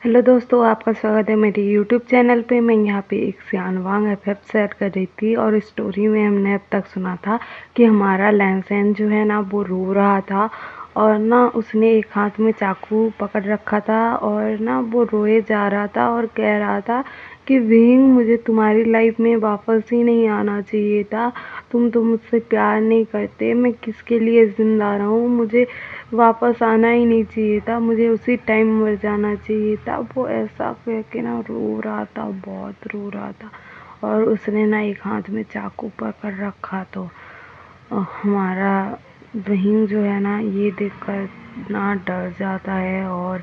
Hello दोस्तों, आपका स्वागत है मेरे यूट्यूब चैनल पे। मैं यहाँ पे एक सियानवांग एफएफ शेयर कर रही थी और स्टोरी में हमने अब तक सुना था कि हमारा लैंसैन जो है ना वो रो रहा था और ना उसने एक हाथ में चाकू पकड़ रखा था और ना वो रोए जा रहा था और कह रहा था कि विंग, मुझे तुम्हारी लाइफ में वापस ही नहीं आना चाहिए था। तुम तो मुझसे प्यार नहीं करते, मैं किसके लिए ज़िंदा रहूँ, मुझे वापस आना ही नहीं चाहिए था, मुझे उसी टाइम मर जाना चाहिए था। वो ऐसा कह के ना रो रहा था, बहुत रो रहा था और उसने ना एक हाथ में चाकू पकड़ रखा। तो हमारा बहन जो है ना ये देखकर ना डर जाता है और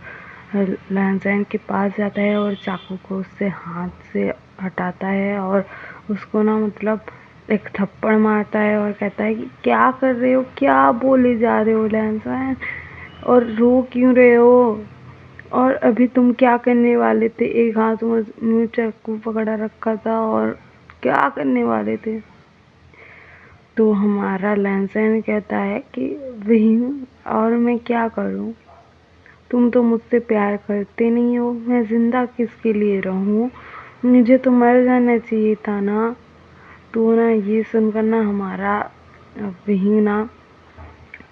लैंसैन के पास जाता है और चाकू को उससे हाथ से हटाता है और उसको ना मतलब एक थप्पड़ मारता है और कहता है कि क्या कर रहे हो, क्या बोले जा रहे हो लैंसैन, और रो क्यों रहे हो, और अभी तुम क्या करने वाले थे, एक हाथ में चाकू पकड़ा रखा था और क्या करने वाले थे। तो हमारा लैंसैन कहता है कि बहन, और मैं क्या करूं, तुम तो मुझसे प्यार करते नहीं हो, मैं जिंदा किसके लिए रहूं, मुझे तो मर जाना चाहिए था ना। तो ना ये सुनकर ना हमारा बहन ना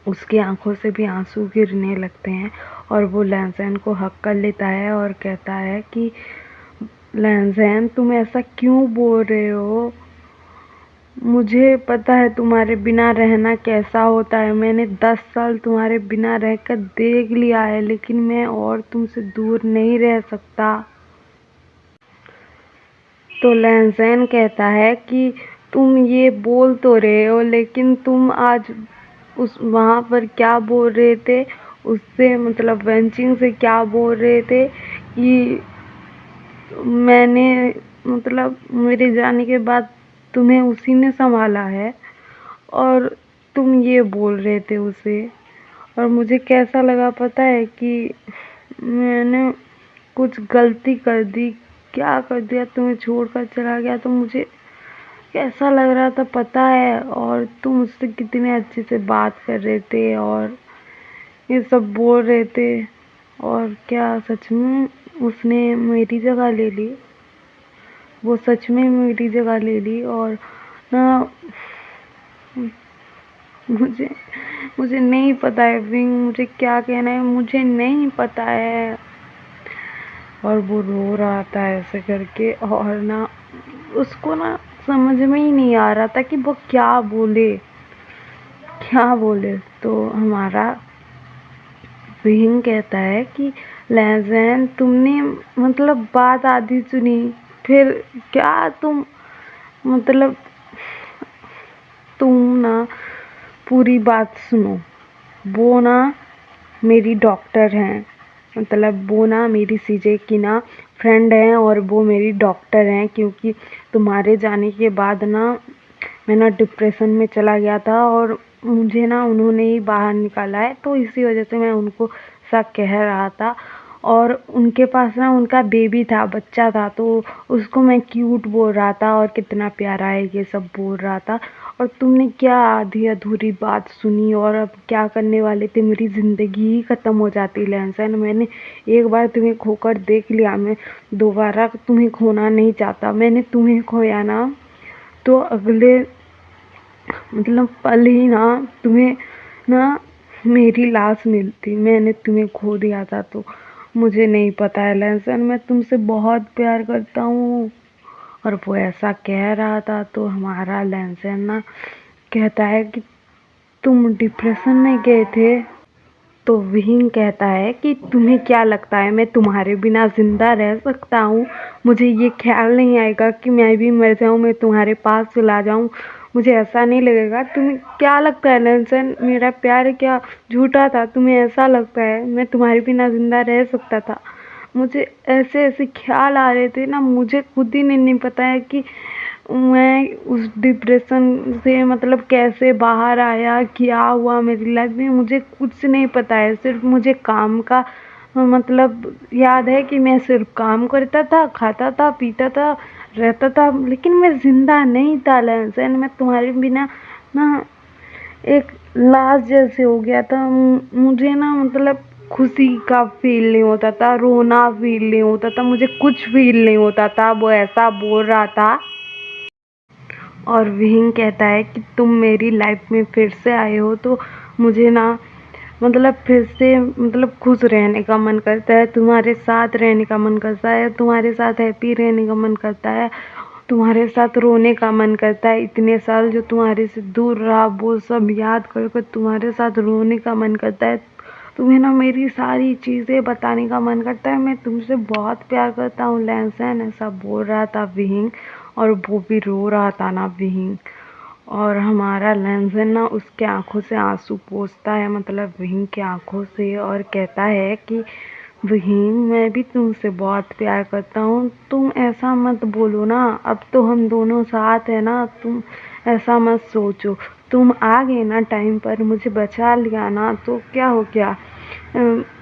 उसकी आंखों से भी आंसू गिरने लगते हैं और वो लैंसैन को हक कर लेता है और कहता है कि लैंसैन, तुम ऐसा क्यों बोल रहे हो, मुझे पता है तुम्हारे बिना रहना कैसा होता है, मैंने 10 साल तुम्हारे बिना रहकर देख लिया है, लेकिन मैं और तुमसे दूर नहीं रह सकता। तो लैंसैन कहता है कि तुम ये बोल तो रहे हो, लेकिन तुम आज उस वहाँ पर क्या बोल रहे थे, उससे मतलब वेंचिंग से क्या बोल रहे थे कि मैंने मतलब मेरे जाने के बाद तुम्हें उसी ने संभाला है, और तुम ये बोल रहे थे उसे। और मुझे कैसा लगा पता है कि मैंने कुछ गलती कर दी, क्या कर दिया, तुम्हें छोड़कर चला गया तो मुझे कैसा लग रहा था पता है, और तुम मुझसे कितने अच्छे से बात कर रहे थे और ये सब बोल रहे थे, और क्या सच में उसने मेरी जगह ले ली, वो सच में मेरी जगह ले ली। और ना मुझे मुझे नहीं पता है विंग, मुझे क्या कहना है, मुझे नहीं पता है। और वो रो रहा था ऐसे करके और ना उसको ना समझ में ही नहीं आ रहा था कि वो क्या बोले, क्या बोले। तो हमारा विंग कहता है कि लैज़ैन, तुमने मतलब बात आधी सुनी, फिर क्या तुम मतलब तुम ना पूरी बात सुनो। वो ना मेरी डॉक्टर हैं, मतलब वो ना मेरी सीजे की ना फ्रेंड हैं और वो मेरी डॉक्टर हैं, क्योंकि तुम्हारे जाने के बाद ना मैं ना डिप्रेशन में चला गया था और मुझे ना उन्होंने ही बाहर निकाला है, तो इसी वजह से मैं उनको सब कह रहा था। और उनके पास ना उनका बेबी था, बच्चा था, तो उसको मैं क्यूट बोल रहा था और कितना प्यारा है ये सब बोल रहा था। और तुमने क्या आधी अधूरी बात सुनी, और अब क्या करने वाले थे, मेरी ज़िंदगी ही ख़त्म हो जाती लैंसन। मैंने एक बार तुम्हें खोकर देख लिया, मैं दोबारा तुम्हें खोना नहीं चाहता। मैंने तुम्हें खोया ना तो अगले मतलब पल ही ना तुम्हें ना मेरी लाश मिलती, मैंने तुम्हें खो दिया था। तो मुझे नहीं पता है लैंसन, मैं तुमसे बहुत प्यार करता हूँ। और वो ऐसा कह रहा था तो हमारा लैंसन ना कहता है कि तुम डिप्रेशन में गए थे। तो विहीन कहता है कि तुम्हें क्या लगता है मैं तुम्हारे बिना ज़िंदा रह सकता हूँ, मुझे ये ख्याल नहीं आएगा कि मैं भी मर जाऊँ, मैं तुम्हारे पास चला जाऊँ, मुझे ऐसा नहीं लगेगा। तुम्हें क्या लगता है लैंसन, मेरा प्यार क्या झूठा था, तुम्हें ऐसा लगता है मैं तुम्हारे बिना ज़िंदा रह सकता था। मुझे ऐसे ऐसे ख्याल आ रहे थे ना, मुझे खुद ही नहीं पता है कि मैं उस डिप्रेशन से मतलब कैसे बाहर आया, क्या हुआ मेरी लाइफ में, मुझे कुछ नहीं पता है। सिर्फ मुझे काम का मतलब याद है कि मैं सिर्फ काम करता था, खाता था, पीता था, रहता था, लेकिन मैं ज़िंदा नहीं था लैंसन। मैं तुम्हारे बिना ना एक लाश जैसे हो गया था। मुझे ना मतलब खुशी का फील नहीं होता था, रोना फील नहीं होता था, मुझे कुछ फील नहीं होता था। वो ऐसा बोल रहा था। और विहिंग कहता है कि तुम मेरी लाइफ में फिर से आए हो तो मुझे ना मतलब फिर से मतलब खुश रहने का मन करता है, तुम्हारे साथ रहने का मन करता है, तुम्हारे साथ हैप्पी रहने का मन करता है, तुम्हारे साथ रोने का मन करता है। इतने साल जो तुम्हारे से दूर रहा वो सब याद कर कर तुम्हारे साथ रोने का मन करता है। तुम्हें ना मेरी सारी चीज़ें बताने का मन करता है, मैं तुमसे बहुत प्यार करता हूँ लैंसन, ऐसा बोल रहा था विहिंग। और वो भी रो रहा था ना विहिंग। और हमारा लैंसन ना उसके आंखों से आंसू पोंछता है, मतलब विहिंग की आंखों से, और कहता है कि विहिंग मैं भी तुमसे बहुत प्यार करता हूँ, तुम ऐसा मत बोलो ना, अब तो हम दोनों साथ है ना, तुम ऐसा मत सोचो। तुम आ गए ना टाइम पर, मुझे बचा लिया ना, तो क्या हो गया?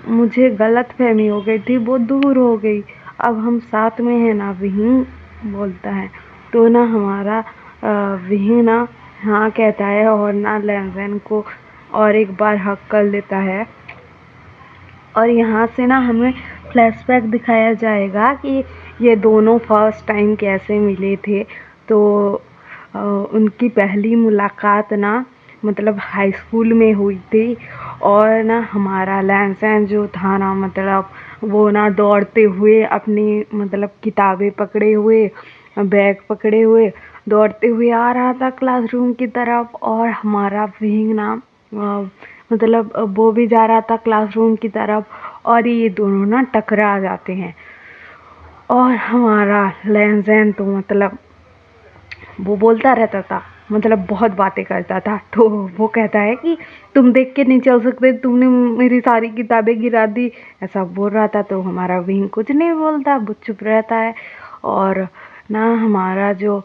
मुझे गलत फहमी हो गई थी, वो दूर हो गई, अब हम साथ में है ना विहिंग बोलता है। तो ना हमारा विहिंग ना हाँ कहता है और ना लैंसन को और एक बार हक कर लेता है। और यहाँ से ना हमें फ्लैशबैक दिखाया जाएगा कि ये दोनों फर्स्ट टाइम कैसे मिले थे। तो उनकी पहली मुलाकात ना मतलब हाई स्कूल में हुई थी। और ना हमारा लैंसन जो था ना मतलब वो ना दौड़ते हुए अपनी मतलब किताबें पकड़े हुए, बैग पकड़े हुए दौड़ते हुए आ रहा था क्लासरूम की तरफ। और हमारा विंग ना मतलब वो भी जा रहा था क्लासरूम की तरफ, और ये दोनों ना टकरा जाते हैं। और हमारा लैंसन तो मतलब वो बोलता रहता था, मतलब बहुत बातें करता था। तो वो कहता है कि तुम देख के नहीं चल सकते, तुमने मेरी सारी किताबें गिरा दी, ऐसा बोल रहा था। तो हमारा विंग कुछ नहीं बोलता, वो चुप रहता है। और ना हमारा जो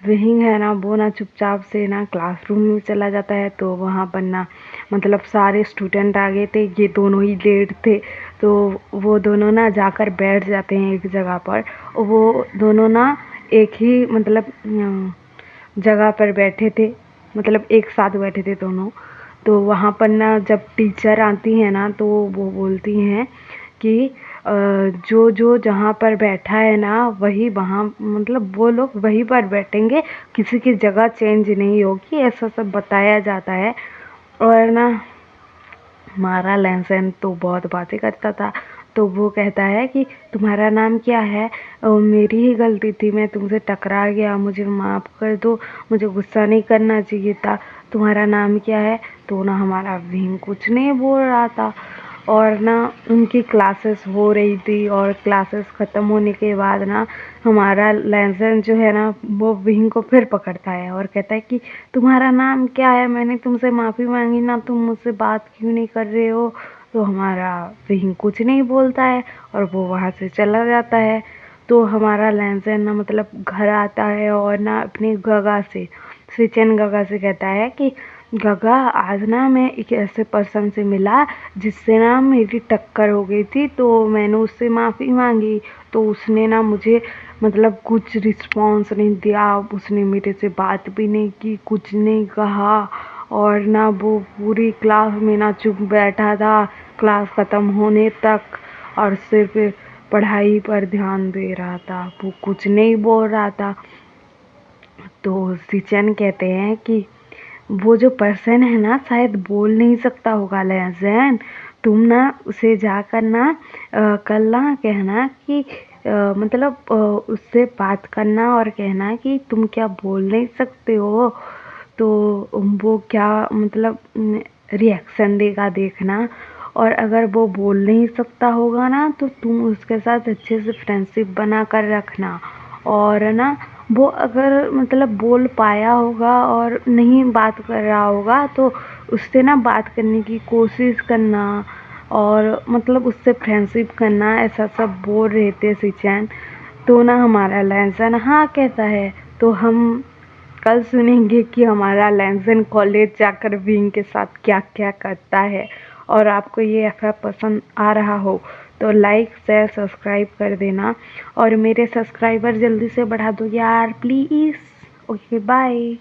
विंग है ना वो ना चुपचाप से ना क्लासरूम में चला जाता है। तो वहाँ पर ना मतलब सारे स्टूडेंट आ गए थे, ये दोनों ही लेट थे। तो वो दोनों ना जाकर बैठ जाते हैं एक जगह पर। वो दोनों ना एक ही मतलब जगह पर बैठे थे, मतलब एक साथ बैठे थे दोनों। तो वहाँ पर ना जब टीचर आती हैं ना तो वो बोलती हैं कि जो जो जहाँ पर बैठा है ना वही वहाँ मतलब वो लोग वहीं पर बैठेंगे, किसी की जगह चेंज नहीं होगी, ऐसा सब बताया जाता है। और ना हमारा लैंसन तो बहुत बातें करता था। तो वो कहता है कि तुम्हारा नाम क्या है? मेरी ही गलती थी, मैं तुमसे टकरा गया, मुझे माफ़ कर दो, मुझे गुस्सा नहीं करना चाहिए था। तुम्हारा नाम क्या है? तो ना हमारा विंग कुछ नहीं बोल रहा था। और ना उनकी क्लासेस हो रही थी, और क्लासेस ख़त्म होने के बाद ना हमारा लैंसन जो है ना वो विंग को फिर पकड़ता है और कहता है कि तुम्हारा नाम क्या है? मैंने तुमसे माफ़ी मांगी ना, तुम मुझसे बात क्यों नहीं कर रहे हो? तो हमारा विंग कुछ नहीं बोलता है और वो वहाँ से चला जाता है। तो हमारा लैंसन ना मतलब घर आता है और ना अपनी गगा से सिचन गगा से कहता है कि गगा आज ना मैं एक ऐसे पर्सन से मिला जिससे ना मेरी टक्कर हो गई थी, तो मैंने उससे माफ़ी मांगी। तो उसने ना मुझे मतलब कुछ रिस्पॉन्स नहीं दिया, उसने मेरे से बात भी नहीं की, कुछ नहीं कहा। और ना वो पूरी क्लास में ना चुप बैठा था क्लास ख़त्म होने तक, और सिर्फ पढ़ाई पर ध्यान दे रहा था, वो कुछ नहीं बोल रहा था। तो सिचन कहते हैं कि वो जो पर्सन है ना शायद बोल नहीं सकता होगा लहज़न, तुम ना उसे जाकर ना कल ना कहना कि मतलब उससे बात करना और कहना कि तुम क्या बोल नहीं सकते हो, तो वो क्या मतलब रिएक्शन देगा देखना। और अगर वो बोल नहीं सकता होगा ना तो तुम उसके साथ अच्छे से फ्रेंडशिप बना कर रखना। और ना वो अगर मतलब बोल पाया होगा और नहीं बात कर रहा होगा तो उससे ना बात करने की कोशिश करना, और मतलब उससे फ्रेंडशिप करना, ऐसा सब बोल रहे थे सिचन। तो ना हमारा लैंसन हाँ कहता है। तो हम कल सुनेंगे कि हमारा लैंसन कॉलेज जाकर विंग के साथ क्या क्या करता है। और आपको ये एफएफ पसंद आ रहा हो तो लाइक शेयर सब्सक्राइब कर देना, और मेरे सब्सक्राइबर जल्दी से बढ़ा दो यार प्लीज़। Okay bye.